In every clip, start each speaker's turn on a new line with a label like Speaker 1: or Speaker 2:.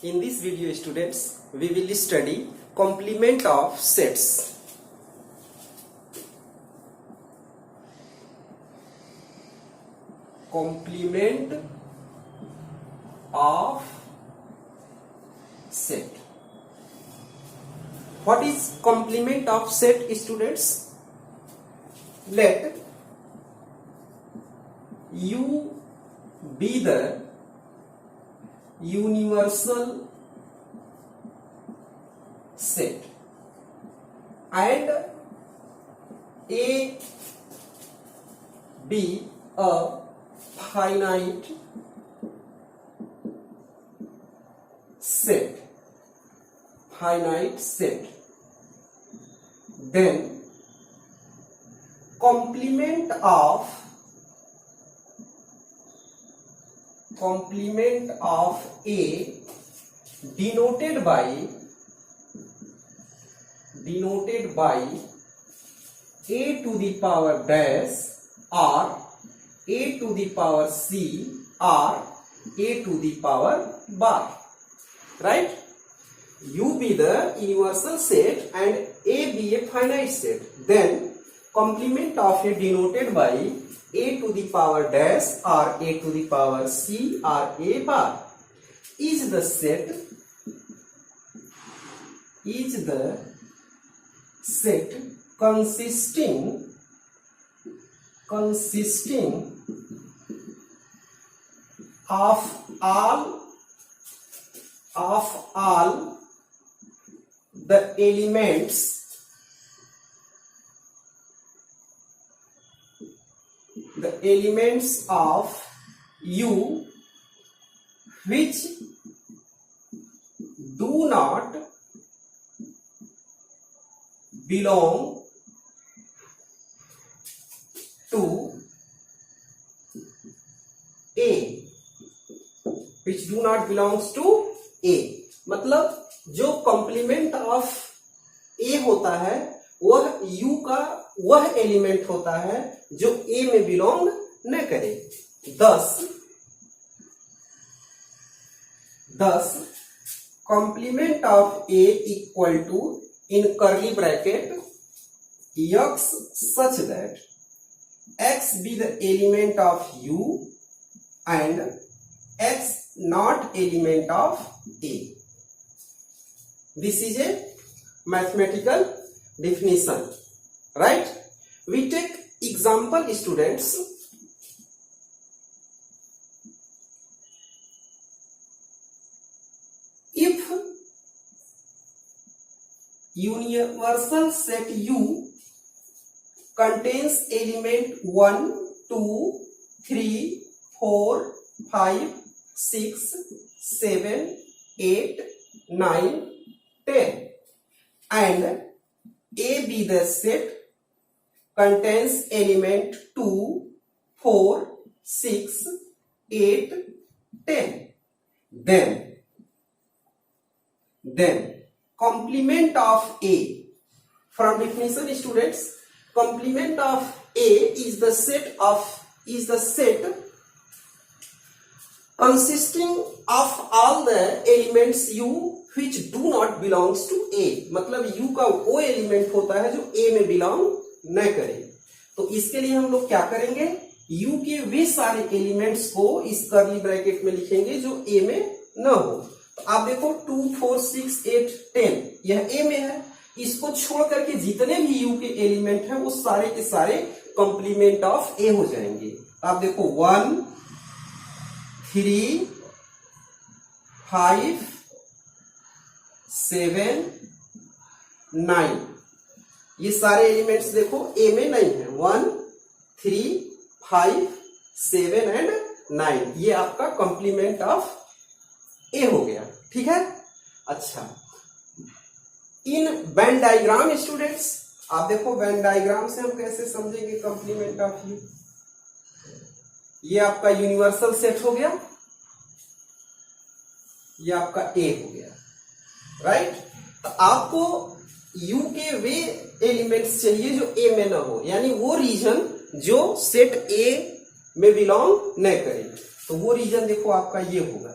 Speaker 1: In this video, students, we will study complement of sets. Complement of set. What is complement of set, students? Let U be the universal set and A be a finite set, then complement of A denoted by A to the power dash or A to the power C or A to the power bar, right? U be the universal set and A be a finite set, then complement of A denoted by A to the power dash or A to the power C or A bar is the set consisting of all the elements of U which do not belong to A, मतलब जो complement of ए होता है वह you का वह element होता है जो ए में बिलोंग न करे। thus complement of A equal to in curly bracket x such that x be the element of U and x not element of A. This is a mathematical definition, right? We take example, students. If universal set U contains element 1, 2, 3, 4, 5, 6, 7, 8, 9, 10 and A be the set contains element 2, 4, 6, 8, 10, then complement of A, from definition, students, complement of A is the set consisting of all the elements U which do not belongs to A, मतलब U का वो element होता है जो A में belong न करे। तो इसके लिए हम लोग क्या करेंगे, U के वे सारे एलिमेंट्स को इस कर्ली ब्रैकेट में लिखेंगे जो A में न हो। तो आप देखो 2, 4, 6, 8, 10 यह A में है, इसको छोड़ करके जितने भी U के एलिमेंट हैं वो सारे के सारे कॉम्प्लीमेंट ऑफ A हो जाएंगे। आप देखो 1, 3, 5, 7, 9 ये सारे एलिमेंट्स देखो A में नहीं है। 1, 3, 5, 7 एंड 9 ये आपका कॉम्प्लीमेंट ऑफ A हो गया, ठीक है। अच्छा, इन वेन डायग्राम, स्टूडेंट्स आप देखो वेन डायग्राम से हम कैसे समझेंगे कॉम्प्लीमेंट ऑफ यू। ये आपका यूनिवर्सल सेट हो गया, ये आपका A हो गया, राइट। तो आपको U के वे एलिमेंट्स चाहिए जो A में ना हो, यानी वो रीजन जो सेट A में बिलोंग न करे। तो वो रीजन देखो आपका ये होगा,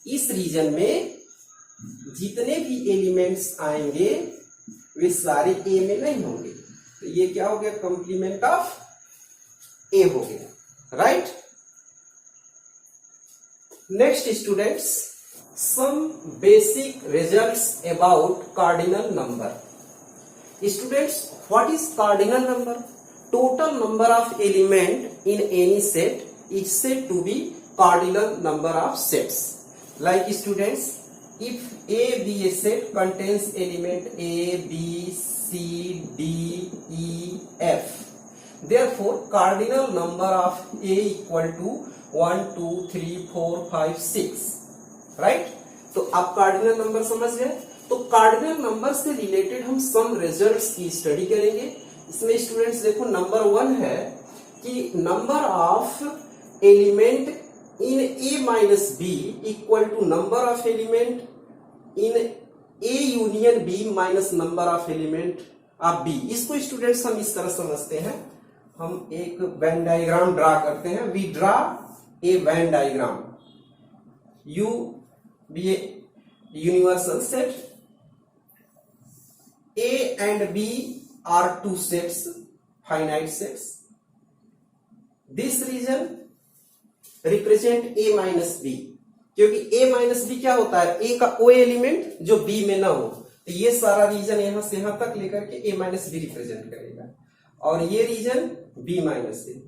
Speaker 1: इस रीजन में जितने भी एलिमेंट्स आएंगे वे सारे ए में नहीं होंगे। तो ये क्या हो गया, कॉम्प्लीमेंट ऑफ ए हो गया, right. Next students, some basic results about cardinal number. Students, what is cardinal number? Total number of element in any set is said to be cardinal number of sets. Like students, if A be a set contains element A, B, C, D, E, F, therefore cardinal number of A equal to 1, 2, 3, 4, 5, 6, right? तो आप cardinal number समझ गए। तो cardinal number से related हम सम results की study करेंगे। इसमें स्टूडेंट्स देखो, नंबर 1 है कि number of element in A minus B equal to number of element in A union B minus number of element of B। इसको स्टूडेंट्स हम इस तरह समझते हैं, हम एक वेन डायग्राम ड्रा करते हैं। We draw a Venn diagram. U be a universal set, A and B are two sets, finite sets. This region represent A minus B, क्योंकि ए माइनस बी क्या होता है, ए का कोई एलिमेंट जो B में ना हो। तो ये सारा रीजन यहां से यहां तक लेकर के ए माइनस बी रिप्रेजेंट करेगा, और ये रीजन बी माइनस ए,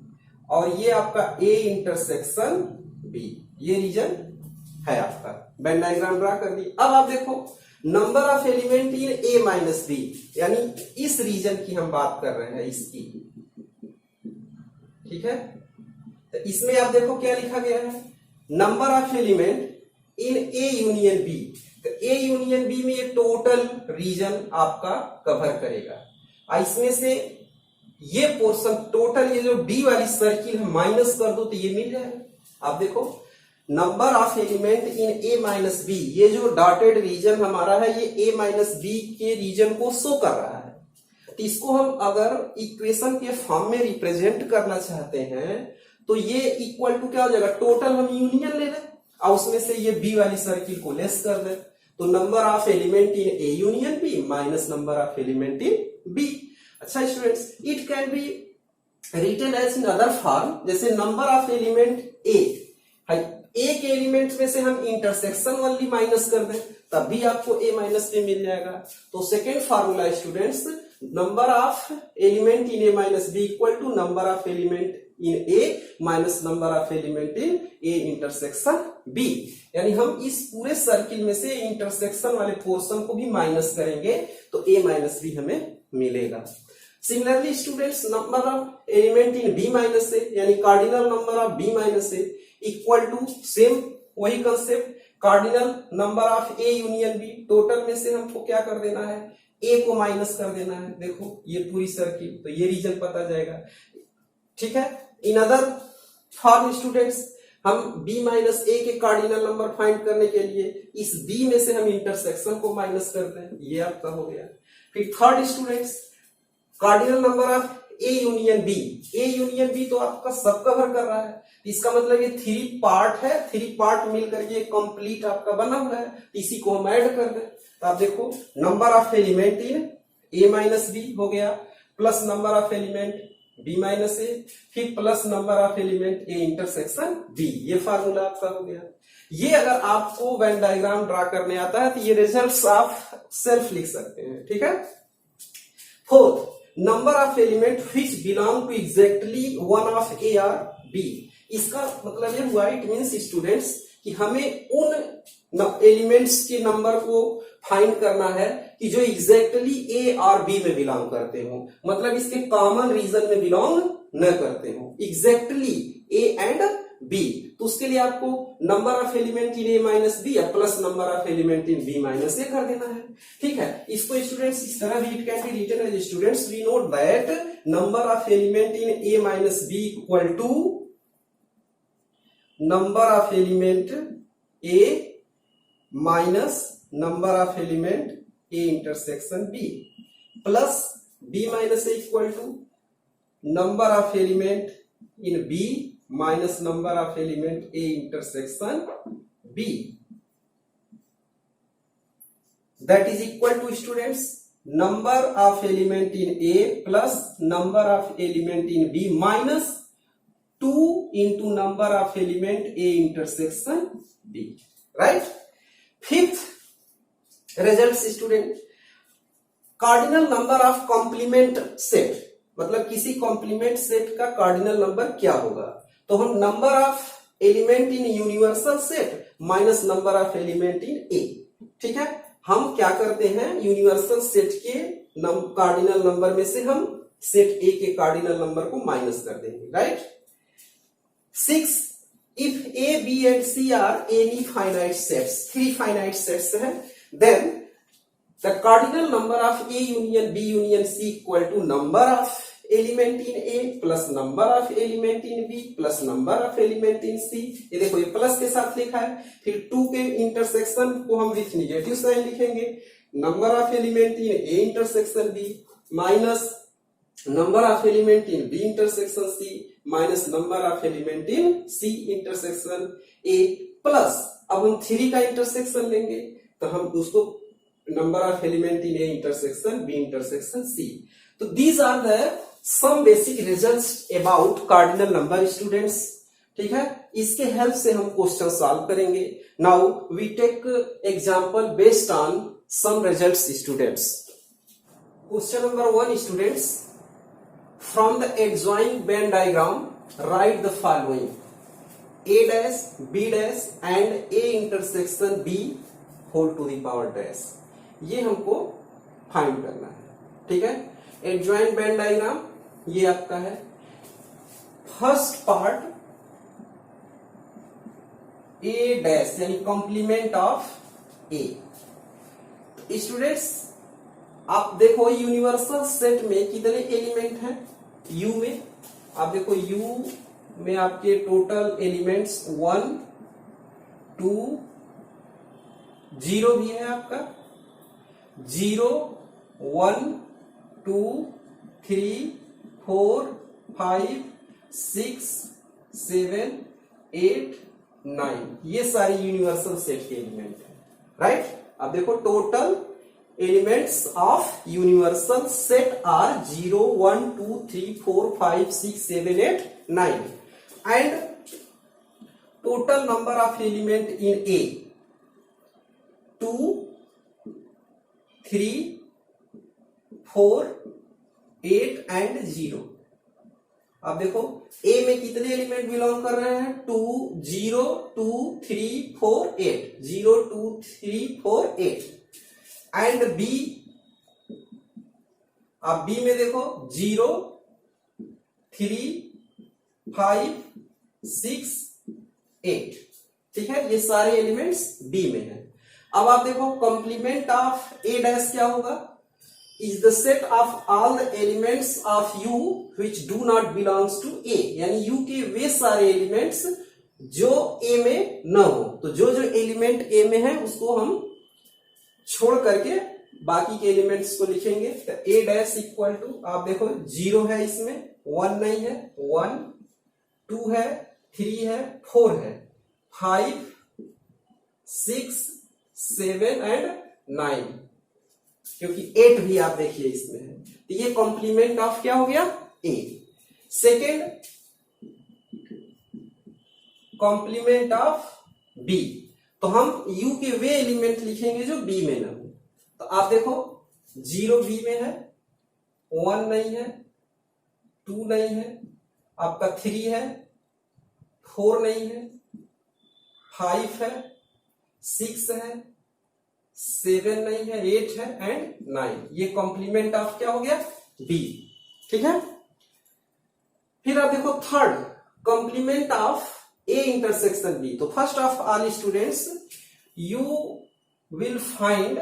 Speaker 1: और ये आपका ए इंटरसेक्शन बी, ये रीजन है आपका। वेन डायग्राम ड्रा कर दी। अब आप देखो, number of element in A minus B, यानी इस रीजन की हम बात कर रहे हैं, इसकी, ठीक है। तो इसमें आप देखो क्या लिखा गया है, number of element in A union B. तो ए यूनियन बी में ये टोटल रीजन आपका कवर करेगा। इसमें से ये पोर्शन टोटल, ये जो बी वाली सर्किल है माइनस कर दो तो ये मिल जाएगा। आप देखो, number of element in A minus B, ये जो डॉटेड रीजन हमारा है, ये ए माइनस बी के रीजन को शो कर रहा है। तो इसको हम अगर इक्वेशन के फॉर्म में रिप्रेजेंट करना चाहते हैं तो ये इक्वल टू क्या हो जाएगा, टोटल हम यूनियन ले लें और उसमें से ये बी वाली सर्किल को लेस कर दें। तो number of element in A union B minus number of element in B. अच्छा students, it can be written as in other form, जैसे number of element A, A के एलिमेंट में से हम इंटरसेक्शन वाली माइनस कर दें, तब भी आपको ए माइनस बी मिल जाएगा। तो second formula students, number of element in A minus B equal to number of element in A minus number of element in A intersection B. यानी हम इस पूरे सर्किल में से इंटरसेक्शन वाले पोर्शन को भी माइनस करेंगे तो ए माइनस बी हमें मिलेगा। Similarly students, number of element in B minus A, यानी cardinal number of B minus A equal to same वही concept, cardinal number of A union B. Total में से हमको क्या कर देना है, ए को माइनस कर देना है। देखो ये पूरी सर्किल, तो ये रीजन पता जाएगा, ठीक है। इन अदर फॉर्म स्टूडेंट्स, हम b माइनस ए के कार्डिनल नंबर फाइंड करने के लिए इस b में से हम इंटरसेक्शन को माइनस करते हैं, ये आपका हो गया। फिर third students, cardinal number of A union B. A union B तो आपका सब कवर कर रहा है, इसका मतलब ये 3 पार्ट है, 3 पार्ट मिलकर के कंप्लीट आपका बना हुआ है, इसी को हम ऐड कर दें। तो आप देखो, number of element in A minus B हो गया, plus number of element B minus A, फिर plus number of element A intersection B, ये फार्मूला आपका हो गया। ये अगर आपको वेन डायग्राम ड्रा करने आता है तो ये रिजल्ट्स आप सेल्फ लिख सकते हैं, ठीक है। Fourth, number of element which belong to exactly one of A और बी। इसका मतलब ये हुआ, इट मींस स्टूडेंट्स कि हमें उन एलिमेंट्स के नंबर को फाइंड करना है कि जो एग्जैक्टली ए और बी में बिलोंग करते हो, मतलब इसके कॉमन रीजन में बिलोंग न करते हो, एग्जैक्टली ए एंड बी। तो उसके लिए आपको number of element in A minus B या plus number of element in B minus A कर देना है, ठीक है। इसको स्टूडेंट्स इस तरह भी it can be written as students, we note that number of element in A minus B equal to number of element A minus number of element A intersection B, plus B minus A equal to number of element in B minus number of element A intersection B. That is equal to students number of element in A plus number of element in B minus 2 into number of element A intersection B, right? Fifth results student, cardinal number of complement set, मतलब किसी complement set का cardinal number क्या होगा? तो हम number of element in universal set minus number of element in A, ठीक है, हम क्या करते हैं यूनिवर्सल सेट के कार्डिनल नंबर में से हम सेट ए के कार्डिनल नंबर को माइनस कर देंगे, right? 6. If A, B and C are any finite sets, 3 finite sets है, then the cardinal number of A union B union C equal to number of element in A plus number of element in B plus number of element in C. ये देखो ये plus के साथ लिखा है, फिर 2 के इंटरसेक्शन को हम विथ निगेटिव साइन लिखेंगे, number of element in A intersection B minus number of element in B intersection C minus number of element in C intersection A plus अब हम 3 का इंटरसेक्शन लेंगे तो हम उसको number of element in A intersection B intersection C. तो these are the some basic results about cardinal number students, ठीक है, इसके हेल्प से हम क्वेश्चन सॉल्व करेंगे. Now we take example based on some results students. Question number 1 students, from the adjoining Venn diagram write the following: A dash B dash and A intersection B whole to the power dash. ये हमको find करना है, ठीक है. adjoining Venn diagram ये आपका है. First part A dash यानी कॉम्प्लीमेंट ऑफ A. स्टूडेंट्स आप देखो यूनिवर्सल सेट में कितने एलिमेंट हैं U में, आप देखो U में आपके टोटल एलिमेंट्स 1 2 0 भी है आपका, 0 1 2 3 4 5 6 7 8 9 ये सारे यूनिवर्सल सेट के एलिमेंट हैं, राइट? अब देखो total elements of universal set are 0 1 2 3 4 5 6 7 8 9 and total number of element in A 2 3 4 8 and 0. अब देखो A में कितने एलिमेंट बिलोंग कर रहे हैं? 2 0 2 3 4 8 0 2 3 4 8 एंड B, अब B में देखो 0 3 5 6 8, ठीक है, ये सारे एलिमेंट्स B में हैं. अब आप देखो कॉम्प्लीमेंट ऑफ A डैश क्या होगा? Is the set of all the elements of U which do not belongs to A, यानी U के वे सारे एलिमेंट्स जो A में न हो. तो जो जो एलिमेंट A में है उसको हम छोड़ करके बाकी के एलिमेंट्स को लिखेंगे. तो A डैश इक्वल टू आप देखो 0 है, इसमें 1 नहीं है, 1 2 है, 3 है, 4 है, 5 6 7 एंड 9, क्योंकि 8 भी आप देखिए इसमें है. तो ये कॉम्प्लीमेंट ऑफ क्या हो गया? A. Second complement of B, तो हम U के वे एलिमेंट लिखेंगे जो B में ना हो. तो आप देखो 0 B में है, 1 नहीं है, 2 नहीं है, आपका 3 है, 4 नहीं है, 5 है, 6 है, 7 नहीं है, 8 है एंड 9. ये कॉम्प्लीमेंट ऑफ क्या हो गया? B, ठीक है. फिर आप देखो third complement of A intersection B. तो first of all students you will find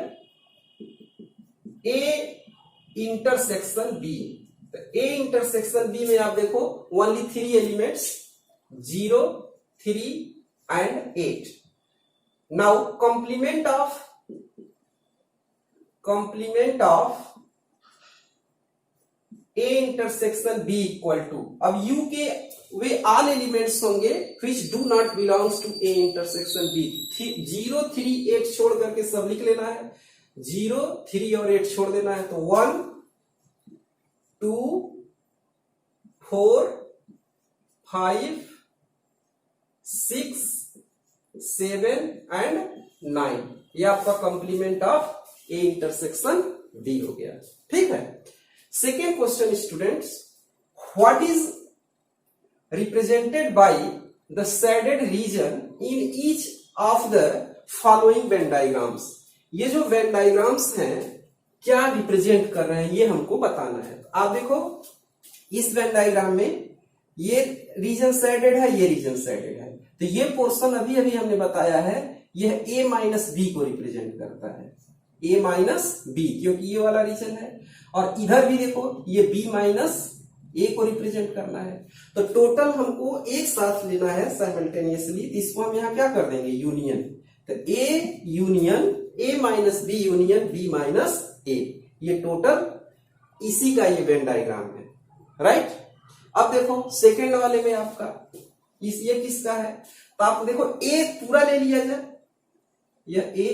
Speaker 1: A intersection B. तो A intersection B में आप देखो only 3 elements 0 3 and 8. Now complement of A intersection B equal to, अब U के वे all elements होंगे which do not belongs to A intersection B. 0 3 8 छोड़ करके सब लिख लेना है. 0 3 और 8 छोड़ देना है, तो 1 2 4 5 6 7 एंड 9, ये आपका complement of A intersection B हो गया। ठीक है। Second question students, what is represented by the shaded region in each of the following Venn diagrams. ये जो वेन डायग्राम्स हैं क्या रिप्रेजेंट कर रहे हैं ये हमको बताना है। आप देखो इस वेन डायग्राम में ये रीजन शेडेड है, ये रीजन शेडेड है, तो ये पोर्शन अभी अभी हमने बताया है यह a माइनस बी को रिप्रेजेंट करता है, a माइनस बी, क्योंकि ये वाला रीजन है। और इधर भी देखो ये b माइनस a को रिप्रेजेंट करना है। तो टोटल हमको एक साथ लेना है साइमल्टेनियसली, तो इसको हम यहाँ क्या कर देंगे, यूनियन। तो a union a minus B union b minus a, ये टोटल इसी का ये वेन डायग्राम है। राइट। अब देखो सेकेंड वाले में आपका ये किसका है, तो आप देखो a पूरा ले लिया जाए, यह a,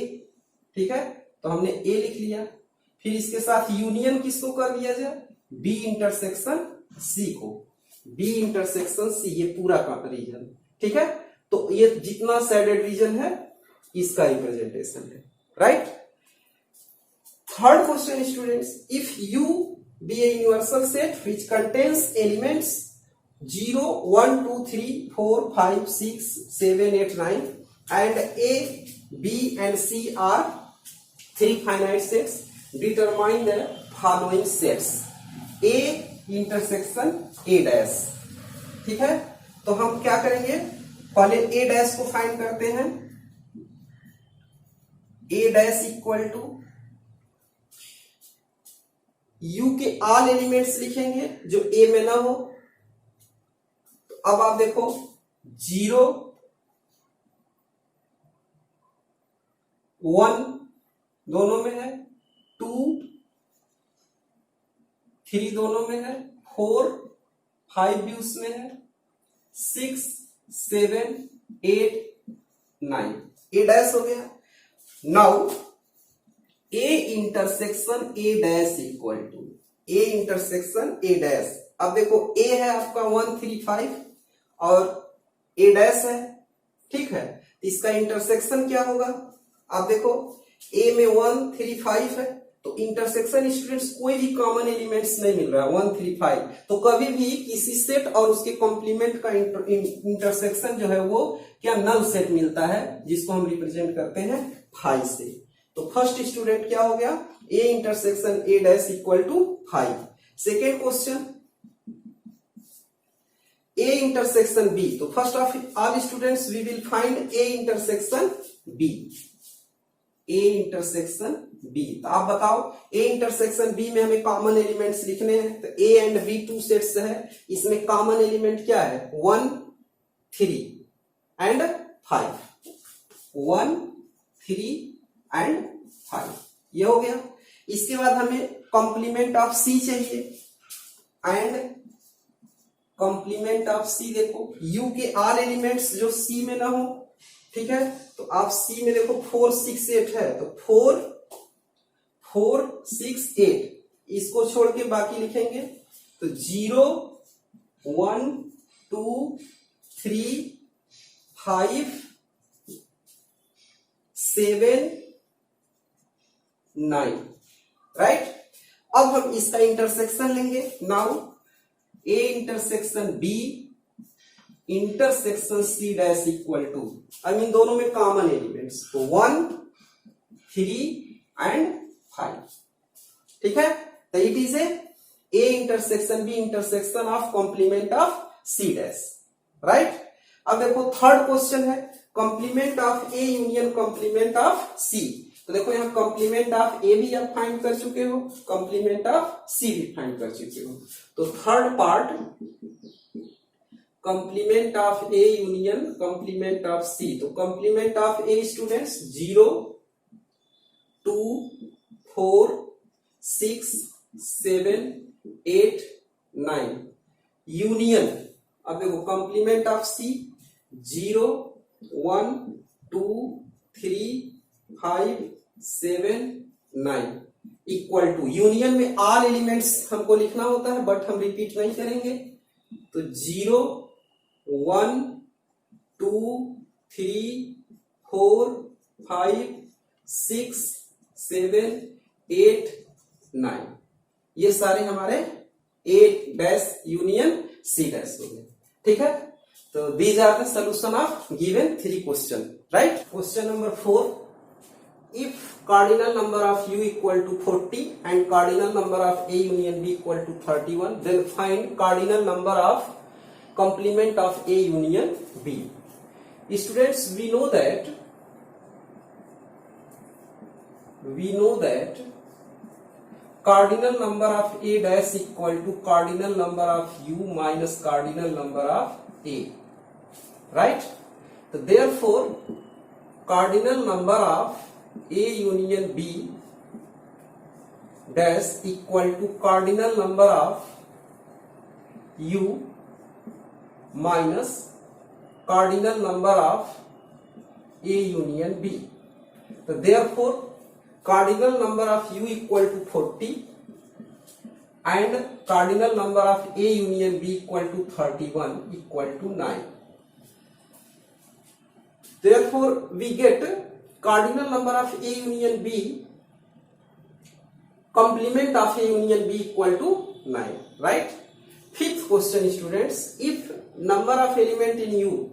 Speaker 1: ठीक है, तो हमने a लिख लिया। फिर इसके साथ यूनियन किसको कर लिया जाए, b इंटरसेक्शन c को, b इंटरसेक्शन c, ये पूरा का रीजन। ठीक है, तो ये जितना शेडेड रीजन है इसका रिप्रेजेंटेशन है। Right. Third question students, if u be a universal set which contains elements 0 1 2 3 4 5 6 7 8 9 and a b and c are three finite sets, determine the following sets a intersection a dash। ठीक है, तो हम क्या करेंगे, पहले a dash को find करते हैं। a dash equal to U के ऑल एलिमेंट्स लिखेंगे जो A में ना हो। तो अब आप देखो 0 1 दोनों में है, 2 3 दोनों में है, 4 5 भी उसमें है, 6 7 8 9, A डैश हो गया। Now A intersection A dash equal to A intersection A dash. अब देखो A है आपका 1 3 5 और A डैश है। ठीक है, इसका इंटरसेक्शन क्या होगा, आप देखो A में 1 3 5 है, तो इंटरसेक्शन स्टूडेंट्स कोई भी कॉमन एलिमेंट्स नहीं मिल रहा है 1 3 5, तो कभी भी किसी सेट और उसके कॉम्प्लीमेंट का इंटरसेक्शन जो है वो क्या नल सेट मिलता है, जिसको हम रिप्रेजेंट करते हैं 5 से। तो फर्स्ट स्टूडेंट क्या हो गया, A intersection A dash equal to 5। Second question A intersection B, तो first of all students we will find A intersection B, A intersection B। तो आप बताओ A इंटरसेक्शन B में हमें कॉमन एलिमेंट्स लिखने हैं, तो A एंड B 2 सेट्स है, इसमें कॉमन एलिमेंट क्या है 1 3 एंड 5, 1 3 एंड 5, ये हो गया। इसके बाद हमें कॉम्प्लीमेंट ऑफ C चाहिए, एंड कॉम्प्लीमेंट ऑफ C देखो U के ऑल एलिमेंट्स जो C में ना हो। ठीक है, तो आप C में देखो 4 6 8 है, तो 4 4 6 8, इसको छोड़ के बाकी लिखेंगे, तो 0 1 2 3 5 7 9। राइट। अब हम इसका इंटरसेक्शन लेंगे। Now A intersection B intersection C dash equal to, I mean दोनों में कॉमन एलिमेंट्स, तो 1 3 एंड 5। ठीक है, तो it is A intersection B intersection of complement of C dash. Right. अब देखो थर्ड क्वेश्चन है complement of A union complement of C। तो देखो यहाँ कॉम्प्लीमेंट ऑफ A भी आप फाइंड कर चुके हो, कॉम्प्लीमेंट ऑफ C भी फाइंड कर चुके हो। तो third part complement of A union complement of C। तो complement of A students 0 2 4 6 7 8 9, union. अब देखो complement of C 0 1 2 3 5 7 9 equal to, union में ऑल एलिमेंट्स हमको लिखना होता है बट हम रिपीट नहीं करेंगे, तो 0 1 2 3 4 5 6 7 8 9, ये सारे हमारे A dash union C dash हो गए। ठीक है, तो these are the solution of given 3 question, right. Question number 4, if cardinal number of U equal to 40 and cardinal number of A union B equal to 31, then find cardinal number of complement of A union B. Students, we know that cardinal number of A dash equal to cardinal number of U minus cardinal number of A, right? So therefore cardinal number of A union B dash equal to cardinal number of U minus cardinal number of A union B. So therefore cardinal number of U equal to 40 and cardinal number of A union B equal to 31 equal to 9. Therefore we get cardinal number of A union B, complement of A union B equal to 9, right? Fifth question, students, if number of element in U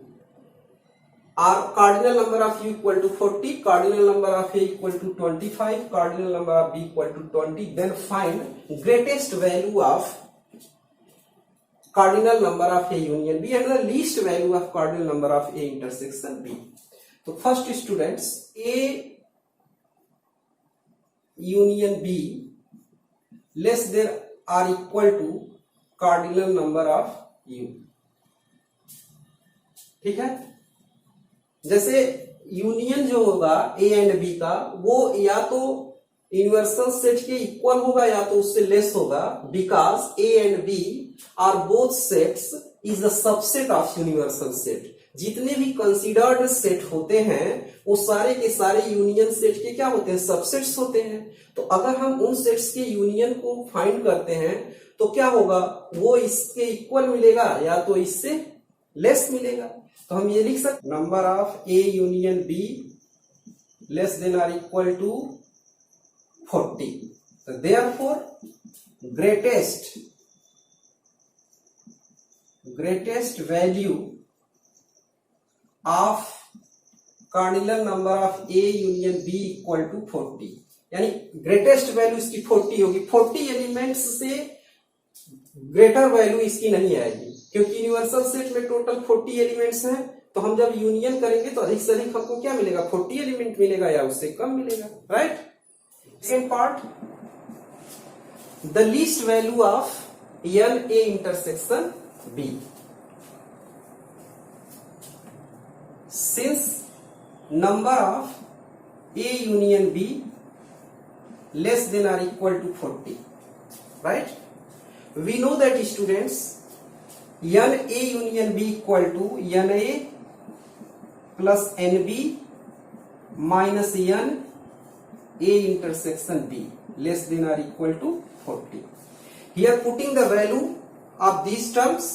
Speaker 1: are cardinal number of U equal to 40, cardinal number of A equal to 25, cardinal number of B equal to 20, then find greatest value of cardinal number of A union B and the least value of cardinal number of A intersection B. तो first students, A union B less than or equal to cardinal number of U। ठीक है, जैसे union जो होगा A and B का, वो या तो यूनिवर्सल सेट के इक्वल होगा या तो उससे लेस होगा, because A and B are both sets is the subset of universal set. जितने भी कंसीडर्ड सेट होते हैं वो सारे के सारे यूनियन सेट के क्या होते हैं, सबसेट्स होते हैं। तो अगर हम उन सेट्स के यूनियन को फाइंड करते हैं तो क्या होगा, वो इसके इक्वल मिलेगा या तो इससे लेस मिलेगा। तो हम ये लिख सकते, number of A union B less than or equal to 40। तो therefore greatest value of cardinal number of A union B equal to 40, यानी ग्रेटेस्ट वैल्यू इसकी 40 होगी। 40 एलिमेंट्स से ग्रेटर वैल्यू इसकी नहीं आएगी, क्योंकि यूनिवर्सल सेट में टोटल 40 एलिमेंट्स हैं। तो हम जब यूनियन करेंगे तो अधिक से अधिक हमको क्या मिलेगा, 40 एलिमेंट मिलेगा या उससे कम मिलेगा, right. Second part, the least value of n A intersection B. Since number of A union B less than or equal to 40, right? We know that students, n A union B equal to n A plus n B minus n A intersection B less than or equal to 40. Here putting the value of these terms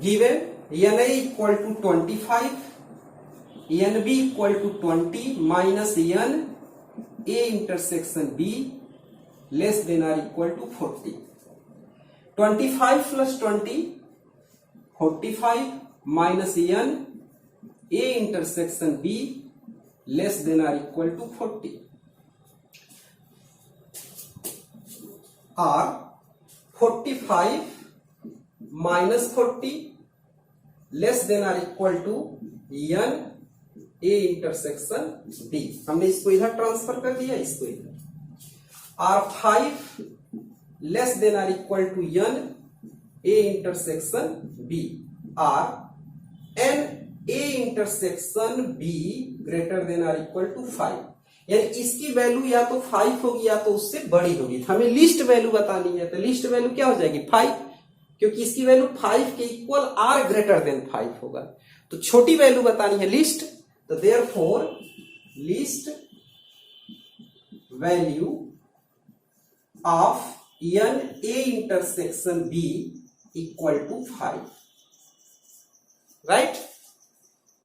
Speaker 1: given, NA equal to 25, NB equal to 20 minus N A intersection B less than or equal to 40. 25 plus 20, 45 minus N A intersection B less than or equal to 40. Or 45 minus 40 less than or equal to n A intersection B. हमने इसको इधर transfer कर दिया, इसको इधर। Or 5 less than or equal to n A intersection B. Or n A intersection B greater than or equal to 5, यानी इसकी value या तो 5 होगी या तो उससे बड़ी होगी। हमें लिस्ट वैल्यू बतानी है, तो लिस्ट वैल्यू क्या हो जाएगी, 5, क्योंकि इसकी वैल्यू 5 के इक्वल आर ग्रेटर देन 5 होगा। तो छोटी वैल्यू बतानी है लिस्ट, तो therefore least value of n A intersection B equal to 5, right.